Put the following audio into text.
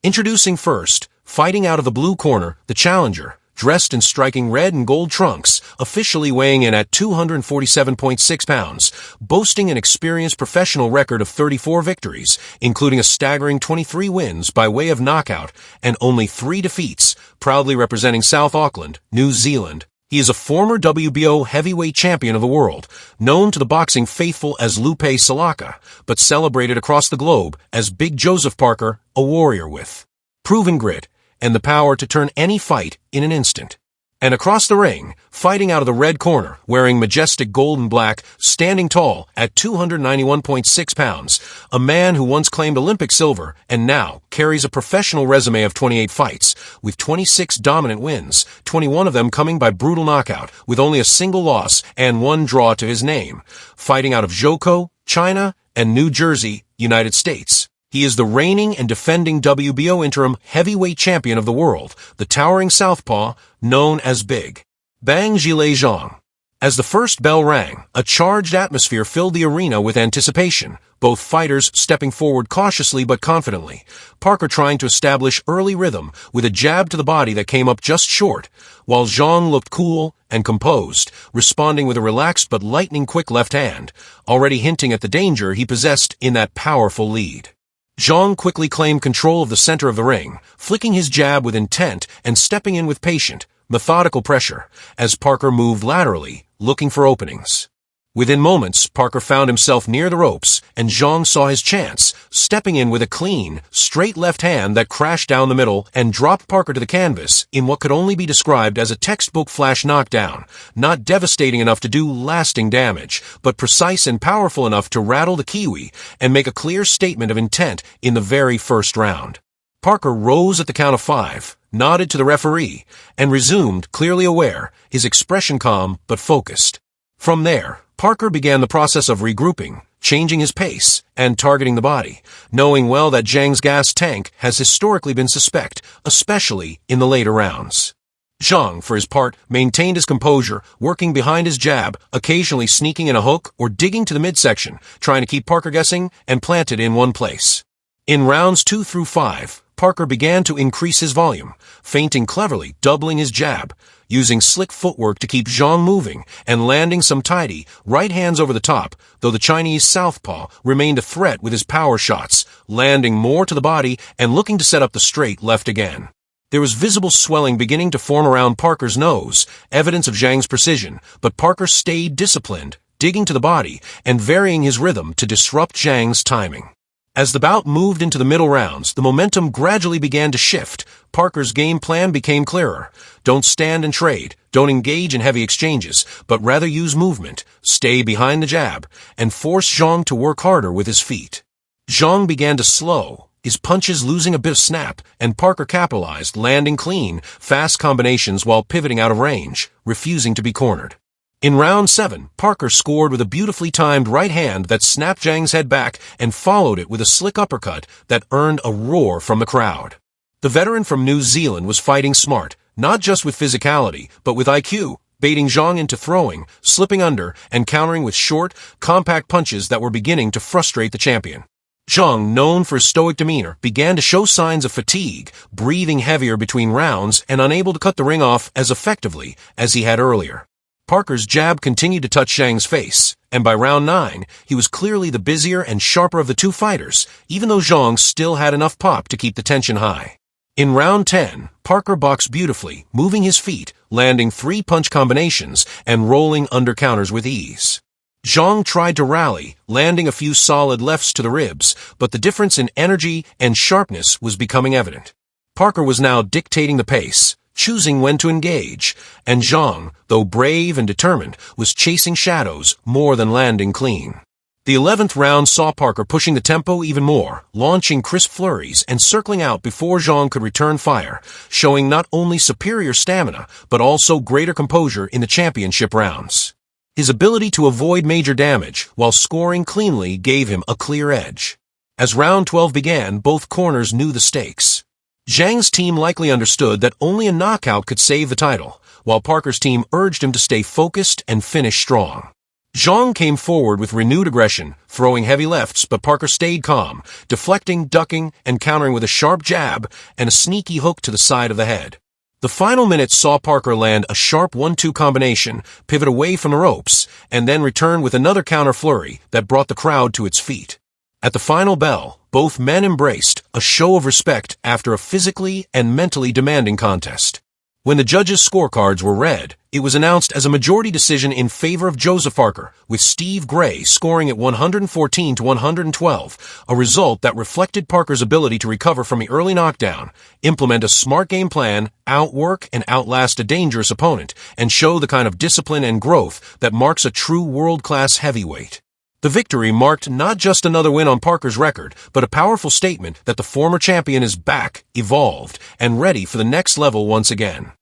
Introducing first, fighting out of the blue corner, the challenger, dressed in striking red and gold trunks, officially weighing in at 247.6 pounds, boasting an experienced professional record of 34 victories, including a staggering 23 wins by way of knockout and only 3 defeats, proudly representing South Auckland, New Zealand. He is a former WBO heavyweight champion of the world, known to the boxing faithful as Lupe Salaka, but celebrated across the globe as Big Joseph Parker, a warrior with proven grit and the power to turn any fight in an instant. And across the ring, fighting out of the red corner, wearing majestic gold and black, standing tall at 291.6 pounds, a man who once claimed Olympic silver and now carries a professional resume of 28 fights, with 26 dominant wins, 21 of them coming by brutal knockout, with only a single loss and 1 draw to his name, fighting out of Zhou, China, and New Jersey, United States. He is the reigning and defending WBO interim heavyweight champion of the world, the towering southpaw, known as Big Bang Zhilei Zhang. As the first bell rang, a charged atmosphere filled the arena with anticipation, both fighters stepping forward cautiously but confidently, Parker trying to establish early rhythm with a jab to the body that came up just short, while Zhang looked cool and composed, responding with a relaxed but lightning-quick left hand, already hinting at the danger he possessed in that powerful lead. Zhang quickly claimed control of the center of the ring, flicking his jab with intent and stepping in with patient, methodical pressure, as Parker moved laterally, looking for openings. Within moments, Parker found himself near the ropes, and Zhang saw his chance, stepping in with a clean, straight left hand that crashed down the middle and dropped Parker to the canvas in what could only be described as a textbook flash knockdown, not devastating enough to do lasting damage, but precise and powerful enough to rattle the Kiwi and make a clear statement of intent in the very first round. Parker rose at the count of 5, nodded to the referee, and resumed, clearly aware, his expression calm but focused. From there, Parker began the process of regrouping, changing his pace, and targeting the body, knowing well that Zhang's gas tank has historically been suspect, especially in the later rounds. Zhang, for his part, maintained his composure, working behind his jab, occasionally sneaking in a hook or digging to the midsection, trying to keep Parker guessing and planted in one place. In rounds 2 through 5, Parker began to increase his volume, feinting cleverly, doubling his jab, using slick footwork to keep Zhang moving, and landing some tidy right hands over the top, though the Chinese southpaw remained a threat with his power shots, landing more to the body and looking to set up the straight left again. There was visible swelling beginning to form around Parker's nose, evidence of Zhang's precision, but Parker stayed disciplined, digging to the body and varying his rhythm to disrupt Zhang's timing. As the bout moved into the middle rounds, the momentum gradually began to shift. Parker's game plan became clearer. Don't stand and trade, don't engage in heavy exchanges, but rather use movement, stay behind the jab, and force Zhang to work harder with his feet. Zhang began to slow, his punches losing a bit of snap, and Parker capitalized, landing clean, fast combinations while pivoting out of range, refusing to be cornered. In round 7, Parker scored with a beautifully timed right hand that snapped Zhang's head back and followed it with a slick uppercut that earned a roar from the crowd. The veteran from New Zealand was fighting smart, not just with physicality, but with IQ, baiting Zhang into throwing, slipping under, and countering with short, compact punches that were beginning to frustrate the champion. Zhang, known for his stoic demeanor, began to show signs of fatigue, breathing heavier between rounds and unable to cut the ring off as effectively as he had earlier. Parker's jab continued to touch Zhang's face, and by round 9, he was clearly the busier and sharper of the two fighters, even though Zhang still had enough pop to keep the tension high. In round 10, Parker boxed beautifully, moving his feet, landing 3 punch combinations, and rolling under counters with ease. Zhang tried to rally, landing a few solid lefts to the ribs, but the difference in energy and sharpness was becoming evident. Parker was now dictating the pace, choosing when to engage, and Zhang, though brave and determined, was chasing shadows more than landing clean. The 11th round saw Parker pushing the tempo even more, launching crisp flurries and circling out before Zhang could return fire, showing not only superior stamina, but also greater composure in the championship rounds. His ability to avoid major damage while scoring cleanly gave him a clear edge. As round 12 began, both corners knew the stakes. Zhang's team likely understood that only a knockout could save the title, while Parker's team urged him to stay focused and finish strong. Zhang came forward with renewed aggression, throwing heavy lefts, but Parker stayed calm, deflecting, ducking, and countering with a sharp jab and a sneaky hook to the side of the head. The final minutes saw Parker land a sharp 1-2 combination, pivot away from the ropes, and then return with another counter flurry that brought the crowd to its feet. At the final bell, both men embraced, a show of respect after a physically and mentally demanding contest. When the judges' scorecards were read, it was announced as a majority decision in favor of Joseph Parker, with Steve Gray scoring at 114 to 112, a result that reflected Parker's ability to recover from the early knockdown, implement a smart game plan, outwork and outlast a dangerous opponent, and show the kind of discipline and growth that marks a true world-class heavyweight. The victory marked not just another win on Parker's record, but a powerful statement that the former champion is back, evolved, and ready for the next level once again.